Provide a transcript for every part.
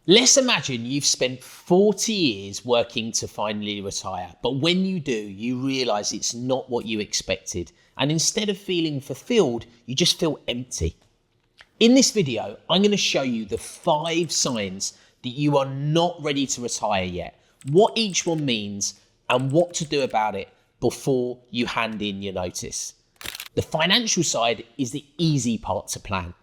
Let's imagine you've spent 40 years working to finally retire, but when you do, you realise it's not what you expected, and instead of feeling fulfilled, you just feel empty. In this video, I'm going to show you the 5 signs that you are not ready to retire yet, what each one means, and what to do about it before you hand in your notice. The financial side is the easy part to plan.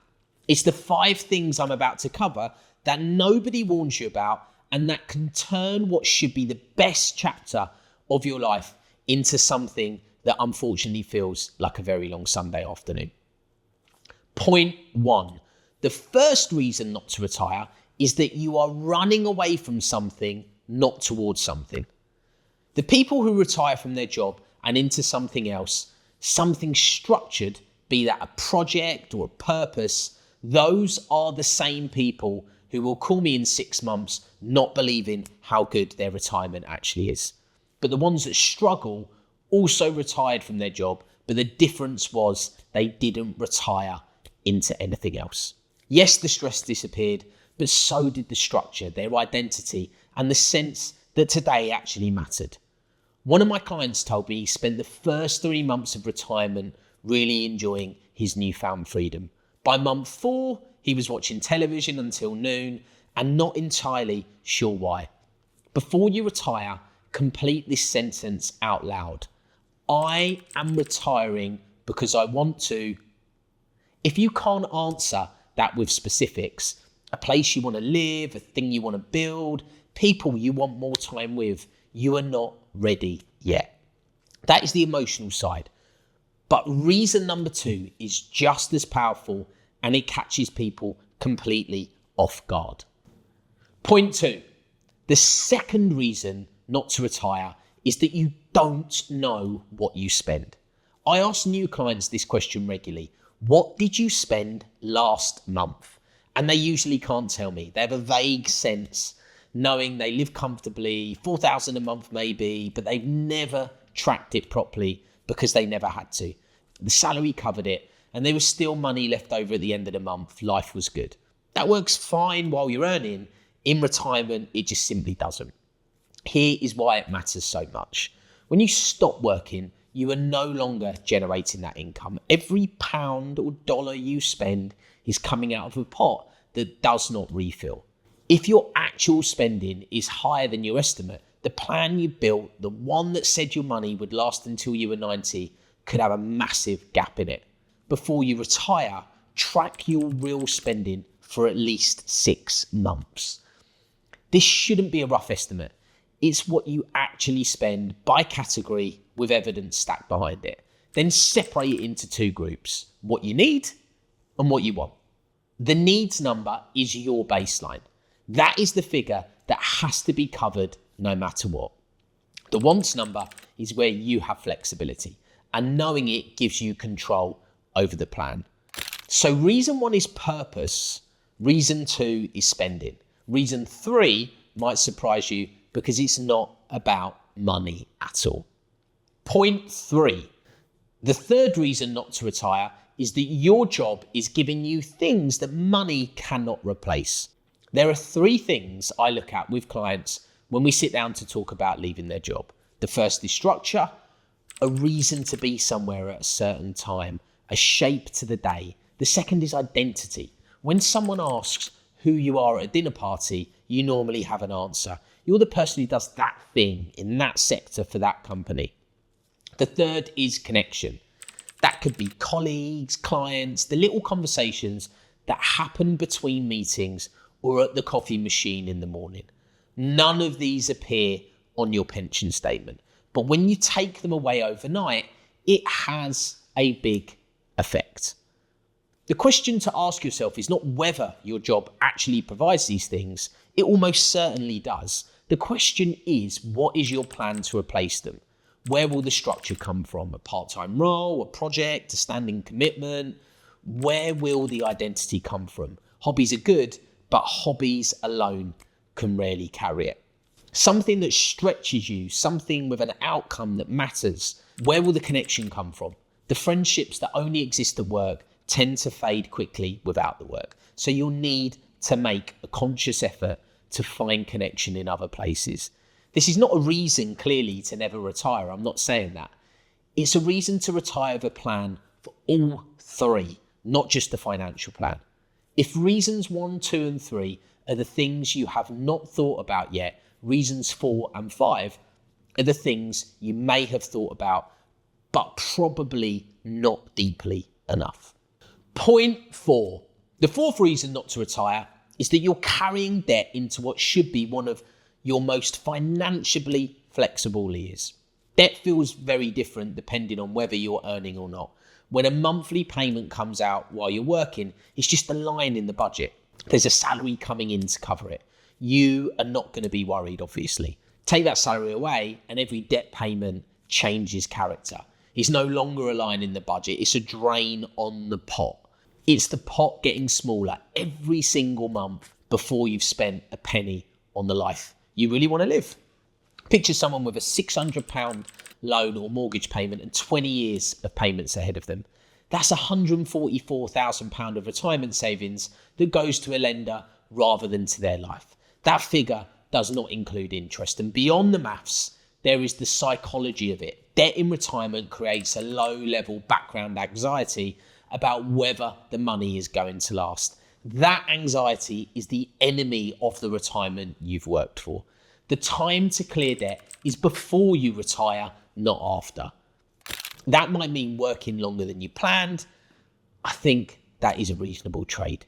It's the 5 things I'm about to cover that nobody warns you about and that can turn what should be the best chapter of your life into something that unfortunately feels like a very long Sunday afternoon. Point 1. The first reason not to retire is that you are running away from something, not towards something. The people who retire from their job and into something else, something structured, be that a project or a purpose, those are the same people who will call me in 6 months not believing how good their retirement actually is. But the ones that struggle also retired from their job, but the difference was they didn't retire into anything else. Yes, the stress disappeared, but so did the structure, their identity, and the sense that today actually mattered. One of my clients told me he spent the first 3 months of retirement really enjoying his newfound freedom. By month 4, he was watching television until noon and not entirely sure why. Before you retire, complete this sentence out loud. I am retiring because I want to. If you can't answer that with specifics, a place you want to live, a thing you want to build, people you want more time with, you are not ready yet. That is the emotional side. But reason number 2 is just as powerful, and it catches people completely off guard. Point 2. The second reason not to retire is that you don't know what you spend. I ask new clients this question regularly. What did you spend last month? And they usually can't tell me. They have a vague sense, knowing they live comfortably, $4,000 a month maybe, but they've never tracked it properly because they never had to. The salary covered it, and there was still money left over at the end of the month. Life was good. That works fine while you're earning. In retirement, it just simply doesn't. Here is why it matters so much. When you stop working, you are no longer generating that income. Every pound or dollar you spend is coming out of a pot that does not refill. If your actual spending is higher than your estimate, the plan you built, the one that said your money would last until you were 90, could have a massive gap in it. Before you retire, track your real spending for at least 6 months. This shouldn't be a rough estimate. It's what you actually spend by category with evidence stacked behind it. Then separate it into 2 groups, what you need and what you want. The needs number is your baseline. That is the figure that has to be covered no matter what. The wants number is where you have flexibility, and knowing it gives you control over the plan. So reason 1 is purpose. Reason 2 is spending. Reason 3 might surprise you because it's not about money at all. Point 3. The third reason not to retire is that your job is giving you things that money cannot replace. There are 3 things I look at with clients when we sit down to talk about leaving their job. The first is structure, a reason to be somewhere at a certain time, a shape to the day. The second is identity. When someone asks who you are at a dinner party, you normally have an answer. You're the person who does that thing in that sector for that company. The third is connection. That could be colleagues, clients, the little conversations that happen between meetings or at the coffee machine in the morning. None of these appear on your pension statement, but when you take them away overnight, it has a big effect. The question to ask yourself is not whether your job actually provides these things. It almost certainly does. The question is, what is your plan to replace them? Where will the structure come from? A part-time role, a project, a standing commitment? Where will the identity come from? Hobbies are good, but hobbies alone can rarely carry it. Something that stretches you, something with an outcome that matters. Where will the connection come from? The friendships that only exist at work tend to fade quickly without the work. So you'll need to make a conscious effort to find connection in other places. This is not a reason, clearly, to never retire. I'm not saying that. It's a reason to retire with a plan for all three, not just the financial plan. If reasons 1, 2, and 3 are the things you have not thought about yet, reasons 4 and 5 are the things you may have thought about, but probably not deeply enough. Point 4. The fourth reason not to retire is that you're carrying debt into what should be one of your most financially flexible years. Debt feels very different depending on whether you're earning or not. When a monthly payment comes out while you're working, it's just a line in the budget. There's a salary coming in to cover it. You are not going to be worried, obviously. Take that salary away and every debt payment changes character. It's no longer a line in the budget. It's a drain on the pot. It's the pot getting smaller every single month before you've spent a penny on the life you really want to live. Picture someone with a £600 loan or mortgage payment and 20 years of payments ahead of them. That's £144,000 of retirement savings that goes to a lender rather than to their life. That figure does not include interest. And beyond the maths, there is the psychology of it. Debt in retirement creates a low-level background anxiety about whether the money is going to last. That anxiety is the enemy of the retirement you've worked for. The time to clear debt is before you retire, not after. That might mean working longer than you planned. I think that is a reasonable trade.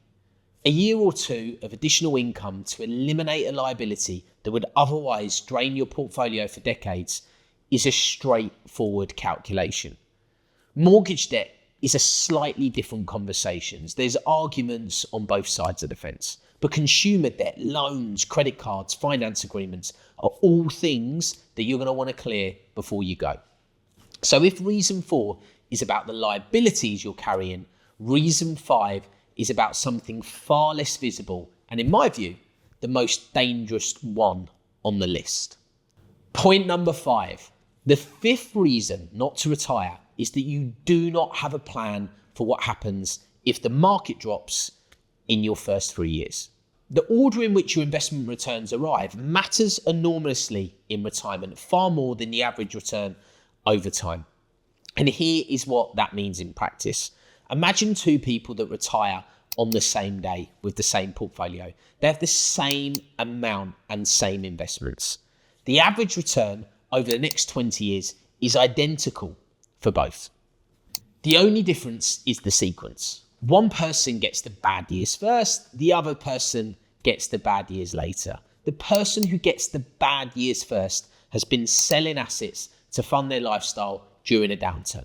A year or two of additional income to eliminate a liability that would otherwise drain your portfolio for decades is a straightforward calculation. Mortgage debt is a slightly different conversation. There's arguments on both sides of the fence. But consumer debt, loans, credit cards, finance agreements are all things that you're going to want to clear before you go. So if reason 4 is about the liabilities you're carrying, reason 5 is about something far less visible and, in my view, the most dangerous one on the list. Point number 5. The fifth reason not to retire is that you do not have a plan for what happens if the market drops in your first 3 years. The order in which your investment returns arrive matters enormously in retirement, far more than the average return over time. And here is what that means in practice. Imagine two people that retire on the same day with the same portfolio. They have the same amount and same investments. The average return over the next 20 years is identical for both. The only difference is the sequence. One person gets the bad years first, the other person gets the bad years later. The person who gets the bad years first has been selling assets to fund their lifestyle during a downturn.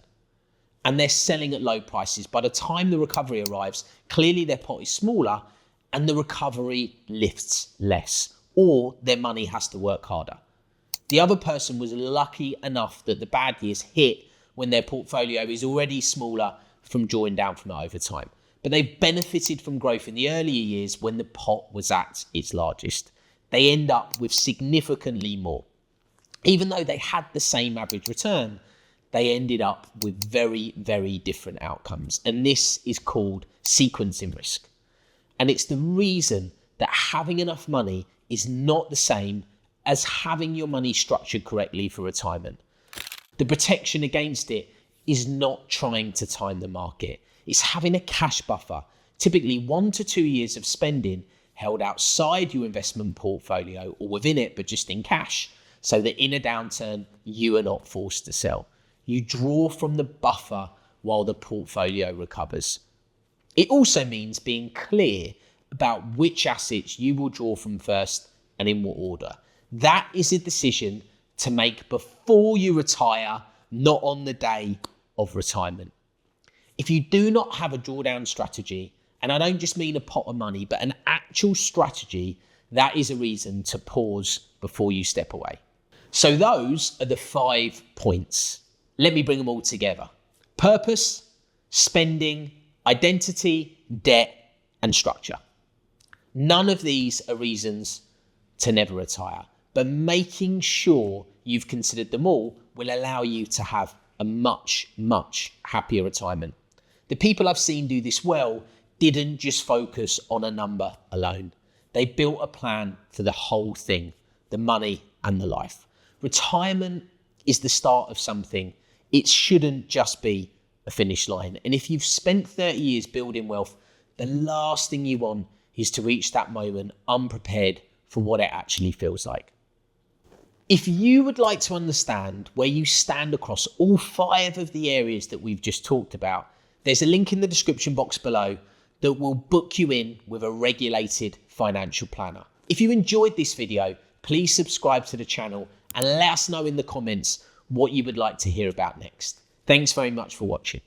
And they're selling at low prices. By the time the recovery arrives, clearly their pot is smaller and the recovery lifts less, or their money has to work harder. The other person was lucky enough that the bad years hit when their portfolio is already smaller from drawing down from it over time. But they benefited from growth in the earlier years when the pot was at its largest. They end up with significantly more. Even though they had the same average return, they ended up with very, very different outcomes. And this is called sequencing risk. And it's the reason that having enough money is not the same as having your money structured correctly for retirement. The protection against it is not trying to time the market. It's having a cash buffer, typically 1 to 2 years of spending held outside your investment portfolio or within it, but just in cash, so that in a downturn, you are not forced to sell. You draw from the buffer while the portfolio recovers. It also means being clear about which assets you will draw from first and in what order. That is a decision to make before you retire, not on the day of retirement. If you do not have a drawdown strategy, and I don't just mean a pot of money, but an actual strategy, that is a reason to pause before you step away. So those are the 5 points. Let me bring them all together. Purpose, spending, identity, debt, and structure. None of these are reasons to never retire, but making sure you've considered them all will allow you to have a much, much happier retirement. The people I've seen do this well didn't just focus on a number alone. They built a plan for the whole thing, the money and the life. Retirement is the start of something. It shouldn't just be a finish line. And if you've spent 30 years building wealth, the last thing you want is to reach that moment unprepared for what it actually feels like. If you would like to understand where you stand across all 5 of the areas that we've just talked about, there's a link in the description box below that will book you in with a regulated financial planner. If you enjoyed this video, please subscribe to the channel and let us know in the comments what you would like to hear about next. Thanks very much for watching.